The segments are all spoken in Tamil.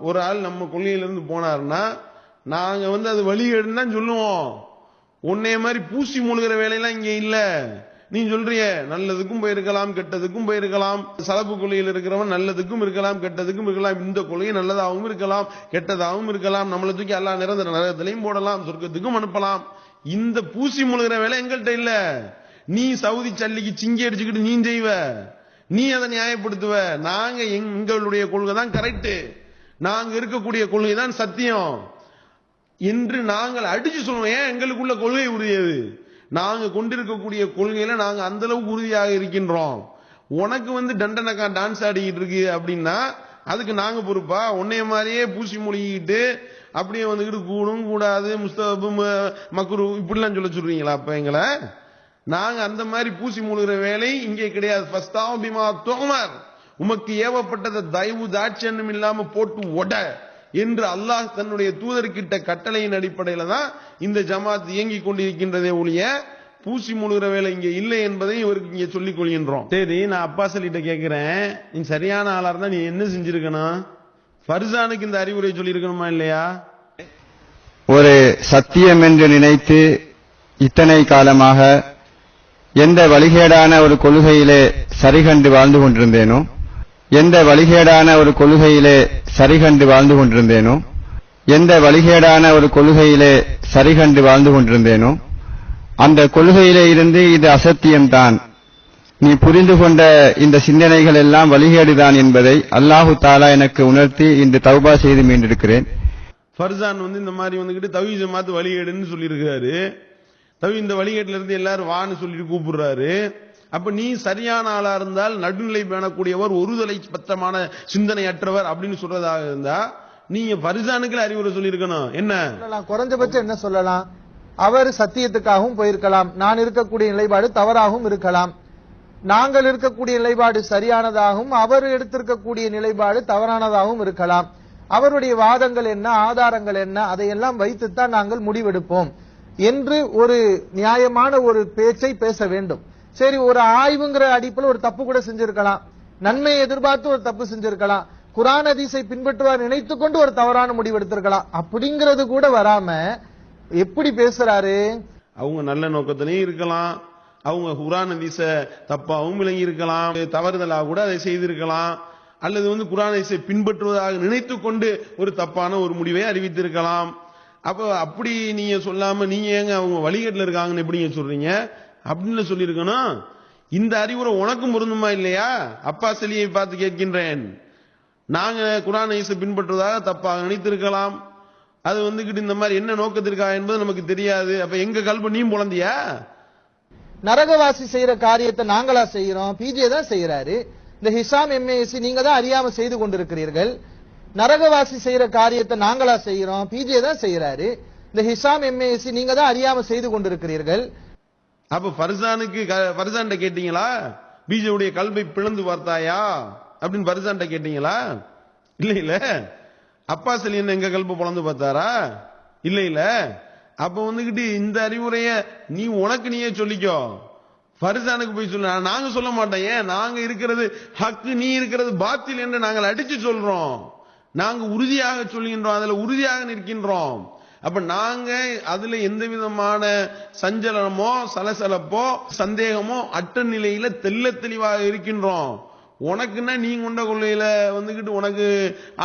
ஒரு ஆள் நம்ம கொள்கையிலிருந்து போனாருன்னா நாங்க அது வழிகேடுன்னு தான் சொல்லுவோம். உன்னைய மாதிரி பூசி மூழ்கிற வேலையெல்லாம் இங்க இல்ல. நீ சொல்றிய நல்லதுக்கும் போயிருக்கலாம், கெட்டதுக்கும் போயிருக்கலாம். சலப்பு கொள்கையில் இருக்கிறவன் நல்லதுக்கும் இருக்கலாம், கெட்டதுக்கும் இருக்கலாம். இந்த கொள்கை நல்லதாகவும் இருக்கலாம், கெட்டதாகவும் இருக்கலாம். நம்மளை தூக்கி எல்லா நிரந்தர நரகத்திலையும் போடலாம், சொர்க்கத்துக்கும் அனுப்பலாம். இந்த பூசி மூழ்கிற வேலை எங்கள்கிட்ட இல்ல. நீ சவுதி சல்லிக்கு சிங்கி அடிச்சுக்கிட்டு நீ செய்வ, நீ அதை நியாயப்படுத்துவ. நாங்க எங்களுடைய கொள்கை தான் கரெக்ட், நாங்க இருக்கக்கூடிய கொள்கை தான் சத்தியம் என்று நாங்கள் அடிச்சு சொல்லுவோம். ஏன் எங்களுக்குள்ள கொள்கை உறுதியது. நாங்க கொண்டிருக்கக்கூடிய கொள்கையில நாங்க அந்த அளவுக்கு உறுதியாக இருக்கின்றோம். உனக்கு டண்டனக்கா டான்ஸ் ஆடிக்கிட்டு இருக்கு அப்படின்னா அதுக்கு நாங்க பொறுப்பா? உன்னைய மாதிரியே பூசி மொழிகிட்டு அப்படியே கூடும் கூடாது முஸ்தபு மக்ரு இப்படிலாம் சொல்றீங்களா? அப்ப எங்களை நாங்க அந்த மாதிரி பூசி மூழ்கிற வேலை இங்கே கிடையாது. உமக்கு ஏவப்பட்டதை தயவு தாட்சியம் இல்லாம போட்டு ஒட என்று அல்லாஹ் தன்னுடைய தூதர்கிட்ட கட்டளையின் அடிப்படையில தான் இந்த ஜமாத் இயங்கிக் கொண்டிருக்கின்றதே ஒழிய பூசி மூழ்கிற வேலை இங்க இல்லை என்பதை இவருக்கு இங்க சொல்லிக் கொள்கின்றோம். சரி, நான் அப்பாஸ் அலிட்ட கேட்கிறேன், நீ சரியான ஆளா இருந்தா நீ என்ன செஞ்சிருக்கணும்? ஃபர்சானுக்கு இந்த அறிவுரை சொல்லி இருக்கணுமா இல்லையா? ஒரு சத்தியம் என்று நினைத்து இத்தனை காலமாக எந்த வழிகேடான ஒரு கொள்கையிலே சரிகண்டு வாழ்ந்து கொண்டிருந்தேனோ, எந்த வழிகேடான ஒரு கொள்கையிலே சரிகண்டு வாழ்ந்து கொண்டிருந்தேனோ, எந்த வழிகேடான ஒரு கொள்கையிலே சரிகண்டு வாழ்ந்து கொண்டிருந்தேனோ, அந்த கொள்கையிலே இருந்து இது அசத்தியம்தான், நீ புரிந்து கொண்ட இந்த சிந்தனைகள் எல்லாம் வழிகேடுதான் என்பதை அல்லாஹு தாலா எனக்கு உணர்த்தி இன்று தௌபா செய்து மீண்டிருக்கிறேன். ஃபர்சான் இந்த மாதிரி தௌஹீத் ஜமாத் வழிகேடுன்னு சொல்லியிருக்கிறாரு. இந்த வழிகேட்டுல இருந்து எல்லாரும் வான்னு சொல்லிட்டு கூப்பிடுறாரு. அப்ப நீ சரியான ஆளா இருந்தால், நடுநிலை பேணக்கூடியவர், ஒருதலை பத்தமான சிந்தனையற்றவர் அப்படின்னு சொல்றதாக இருந்தா நீங்க ஃபர்சானுக்கு அறிவுரை சொல்லி இருக்கணும். என்ன குறைஞ்சபட்சம் என்ன சொல்லலாம்? அவர் சத்தியத்துக்காகவும் போயிருக்கலாம், நான் இருக்கக்கூடிய நிலைப்பாடு தவறாகவும் இருக்கலாம், நாங்கள் இருக்கக்கூடிய நிலைப்பாடு சரியானதாகவும் அவர் எடுத்திருக்கக்கூடிய நிலைப்பாடு தவறானதாகவும் இருக்கலாம். அவருடைய வாதங்கள் என்ன, ஆதாரங்கள் என்ன, அதையெல்லாம் வைத்துத்தான் நாங்கள் முடிவெடுப்போம் என்று ஒரு நியாயமான ஒரு பேச்சை பேச வேண்டும். சரி, ஒரு ஆய்வுங்கிற அடிப்பில் ஒரு தப்பு கூட செஞ்சிருக்கலாம், நன்மையை எதிர்பார்த்து ஒரு தப்பு செஞ்சிருக்கலாம், குர்ஆன் ஹதீஸை பின்பற்றுவார் நினைத்துக் கொண்டு ஒரு தவறான முடிவு எடுத்திருக்கலாம். அப்படிங்கிறது கூட வராம எப்படி பேசுறாரு? அவங்க நல்ல நோக்கத்திலையும் இருக்கலாம், அவங்க குர்ஆன் ஹதீஸை தப்பாவும் விளங்கி இருக்கலாம், தவறுதலாக கூட அதை செய்திருக்கலாம், அல்லது குர்ஆன் ஹதீஸை பின்பற்றுவதாக நினைத்துக் கொண்டு ஒரு தப்பான ஒரு முடிவை அறிவித்திருக்கலாம். அப்ப அப்படி நீங்க சொல்லாம நீங்க ஏங்க அவங்க வழிகேட்டில் இருக்காங்கன்னு எப்படி சொல்றீங்க அப்படின்னு சொல்லியிருக்கணும். இந்த அறிவுரை உனக்கும் பொருந்துமா இல்லையா? அப்பாஸ் அலியை பார்த்து கேட்கின்றேன். நாங்க குர்ஆன் ஹதீஸை பின்பற்றுவதாக தப்பாக நினைத்திருக்கலாம், அது இந்த மாதிரி என்ன நோக்கத்திற்காக என்பது நமக்கு தெரியாது. அப்ப எங்க கல்ப நீ புலந்தியா? நரகவாசி செய்யற காரியத்தை நாங்களா செய்யறோம்? பிஜே தான் செய்யறாரு. இந்த ஹிஷாம் எம்ஏசி நீங்க தான் அறியாம செய்து கொண்டிருக்கிறீர்கள். நரகவாசி செய்யற காரியத்தை நாங்களா செய்யறோம்? பிஜே தான் செய்யறாரு. இந்த ஹிஷாம் எம்ஏசி நீங்க தான் அறியாம செய்து கொண்டிருக்கிறீர்கள். அப்ப ஃபர்சான் கேட்டீங்களா? பிஜேவுடைய கல்வை பிளந்து பார்த்தாயா அப்படின்னு ஃபர்சான் கேட்டீங்களா? இல்ல இல்ல. அப்பாஸ் அலி என்ன எங்க கல்ப பிளந்து பார்த்தாரா? இல்ல இல்ல. அப்ப இந்த அறிவுரைய நீ உனக்கு நீயே சொல்லிக்கோ, ஃபர்சானுக்கு போய் சொல்ல நாங்க சொல்ல மாட்டோம். ஏன்? நாங்க இருக்கிறது ஹக்கு, நீ இருக்கிறது பாத்தில் என்று நாங்கள் அடிச்சு சொல்றோம். நாங்க உறுதியாக சொல்கின்றோம், அதுல உறுதியாக நிற்கின்றோம். அப்ப நாங்க அதுல எந்த விதமான சஞ்சலமோ சலசலப்போ சந்தேகமோ அற்ற நிலையில தெல்ல தெளிவாக இருக்கின்றோம். உனக்குன்னா நீ கொண்ட கொள்ளையில உனக்கு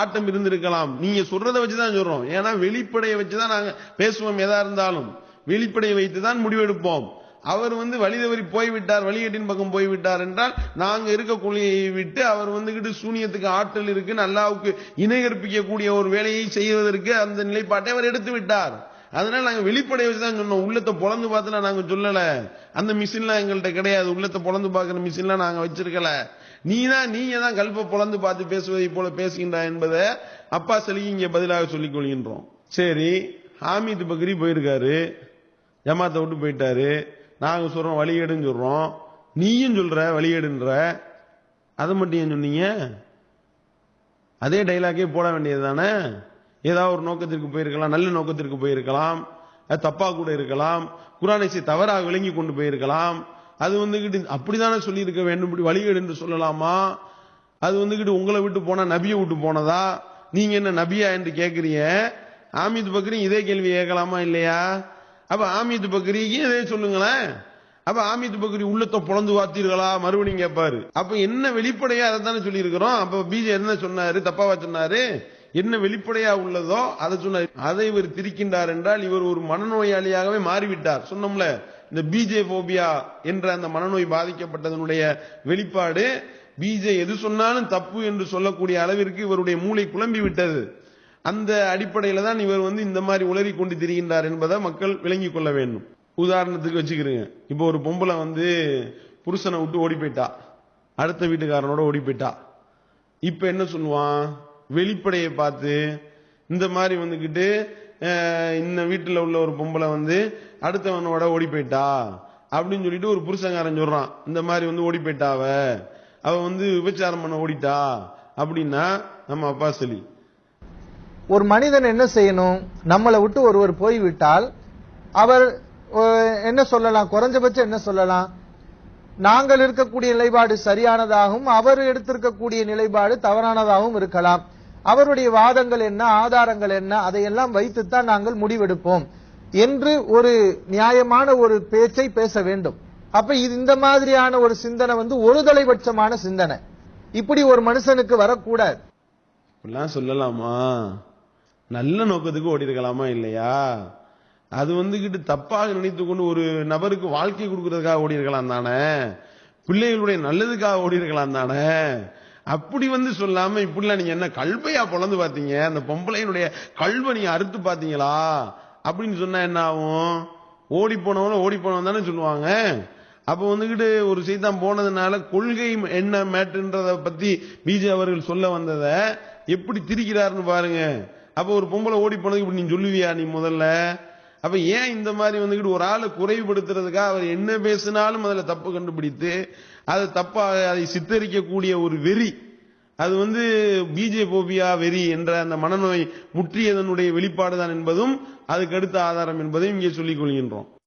ஆட்டம் இருந்திருக்கலாம். நீங்க சொல்றதை வச்சுதான் சொல்றோம். ஏன்னா வெளிப்படையை வச்சுதான் நாங்க பேசுவோம். எதா இருந்தாலும் வெளிப்படையை வைத்துதான் முடிவெடுப்போம். அவர் வழிதவறி போய்விட்டார், வழிகேட்டின் பக்கம் போய்விட்டார் என்றால் நாங்க இருக்க கொள்கையை விட்டு அவர் சூனியத்துக்கு ஆற்றல் இருக்கு, அல்லாஹ்வுக்கு இணை கற்பிக்கக்கூடிய ஒரு வேலையை செய்வதற்கு அந்த நிலைப்பாட்டை அவர் எடுத்து விட்டார். அதனால நாங்க வெளிப்படையை வச்சுதான் சொன்னோம். உள்ளத்தை பொளந்து பார்த்துலாம் நாங்க சொல்லல. அந்த மிஷின்லாம் எங்கள்கிட்ட கிடையாது. உள்ளத்தை பொளந்து பார்க்கிற மிஷின்லாம் நாங்க வச்சிருக்கல. நீங்க தான் கல்ப பொளந்து பார்த்து பேசுவதை போல பேசுகின்றா என்பதை அப்பாஸ் அலி இங்க பதிலாக சொல்லிக் கொள்கின்றோம். சரி, ஹாமித் பக்ரி போயிருக்காரு, ஜமாத்தை விட்டு போயிட்டாரு. நாங்க சொல்றோம் வழிகேடுன்னு சொல்றோம், நீயும் சொல்ற வழிகேடுன்ற. அதை மட்டும் ஏன் சொன்னீங்க? அதே டைலாக்கே போட வேண்டியது தானே. ஏதாவது ஒரு நோக்கத்திற்கு போயிருக்கலாம், நல்ல நோக்கத்திற்கு போயிருக்கலாம், அது தப்பா கூட இருக்கலாம், குர்ஆன் ஹதீஸை தவறாக விளங்கி கொண்டு போயிருக்கலாம். அது அப்படிதானே சொல்லி இருக்க வேண்டும். இப்படி வழிகேடு என்று சொல்லலாமா? அது உங்களை விட்டு போனா நபியை விட்டு போனதா? நீங்க என்ன நபியா என்று கேட்கிறீங்க. ஆமீது பக்ரி இதே கேள்வி கேட்கலாமா இல்லையா? அப்ப ஆமீது பக்ரிக்கு இதே சொல்லுங்களேன். அப்ப ஆமீது பக்ரி உள்ளத்தை பொளந்து வாத்தீர்களா மறுபடியும் கேட்பாரு. அப்ப என்ன வெளிப்படையா அதை தானே சொல்லி இருக்கிறோம். அப்ப பிஜே என்ன சொன்னாரு, தப்பாவா சொன்னாரு? என்ன வெளிப்படையா உள்ளதோ அதை சொன்னார். அதை இவர் திரிக்கின்றார் என்றால் இவர் ஒரு மனநோயாளியாகவே மாறிவிட்டார். சொன்னோம்ல, இந்த பிஜே போபியா என்ற அந்த மனநோய் பாதிக்கப்பட்டதனுடைய வெளிப்பாடு, பிஜே எது சொன்னாலும் தப்பு என்று சொல்லக்கூடிய அளவிற்கு இவருடைய மூளை குழம்பி விட்டது. அந்த அடிப்படையில தான் இவர் இந்த மாதிரி உளறி கொண்டு திரிகின்றார் என்பதை மக்கள் விளங்கிக் கொள்ள வேண்டும். உதாரணத்துக்கு வச்சுக்கிறீங்க, இப்போ ஒரு பொம்பளை புருஷனை விட்டு ஓடி போயிட்டா, அடுத்த வீட்டுக்காரனோட ஓடி போயிட்டா. இப்ப என்ன சொல்லுவான்? வெளிப்படையை பார்த்து இந்த மாதிரி இந்த வீட்டுல உள்ள ஒரு பொம்பளை அடுத்தவனோட ஓடி போயிட்டா அப்படின்னு சொல்லிட்டு ஒரு புருஷங்காரன் சொல்றான், இந்த மாதிரி ஓடி போயிட்டா அவ விபச்சாரம் பண்ண ஓடிட்டா அப்படின்னா நம்ம அப்பா சொல்லி. ஒரு மனிதன் என்ன செய்யணும்? நம்மளை விட்டு ஒருவர் போய்விட்டால் அவர் என்ன சொல்லலாம்? குறைஞ்சபட்சம் என்ன சொல்லலாம்? நாங்கள் இருக்கக்கூடிய நிலைப்பாடு சரியானதாகவும் அவர் எடுத்திருக்கக்கூடிய நிலைப்பாடு தவறானதாகவும் இருக்கலாம். அவருடைய வாதங்கள் என்ன, ஆதாரங்கள் என்ன, அதையெல்லாம் வைத்துத்தான் நாங்கள் முடிவெடுப்போம் என்று ஒரு நியாயமான ஒரு பேச்சை பேச வேண்டும். அப்ப இது இந்த மாதிரியான ஒரு சிந்தனை ஒரு தலைபட்சமான சிந்தனை. இப்படி ஒரு மனுஷனுக்கு வரக்கூடாது. இப்படிலாம் சொல்லலாமா? நல்ல நோக்கத்துக்கு ஓடி இருக்கலாமா இல்லையா? அது தப்பாக நினைத்து கொண்டு ஒரு நபருக்கு வாழ்க்கை கொடுக்கறதுக்காக ஓடி இருக்கலாம் தானே, பிள்ளைகளுடைய நல்லதுக்காக ஓடி இருக்கலாம் தானே. அப்படி சொல்லாம இப்படிலாம் நீங்க என்ன கல்வையா பொழந்து பாத்தீங்க, அந்த பொம்பளையினுடைய கல்வை நீங்க அறுத்து பாத்தீங்களா அப்படின்னு சொன்னா என்ன ஆகும்? ஓடி போனவன் தானே சொல்லுவாங்க. அப்ப ஒரு சைத்தான் போனதுனால கொள்கை என்ன மேட்டுன்றத பத்தி பிஜே அவர்கள் சொல்ல வந்தத எப்படி திரிக்கிறாருன்னு பாருங்க. அப்ப ஒரு பொம்பளை ஓடி போனதுக்கு இப்படி நீ சொல்லுவியா நீ முதல்ல? அப்ப ஏன் இந்த மாதிரி ஒரு ஆளை குறைவுபடுத்துறதுக்காக அவர் என்ன பேசினாலும் அதுல தப்பு கண்டுபிடித்து அதை தப்பாக அதை சித்தரிக்கக்கூடிய ஒரு வெறி, அது பிஜே போபியா வெறி என்ற அந்த மனநோய் முற்றியதனுடைய வெளிப்பாடுதான் என்பதும் அதுக்கு அடுத்த ஆதாரம் என்பதையும் இங்கே சொல்லிக் கொள்கின்றோம்.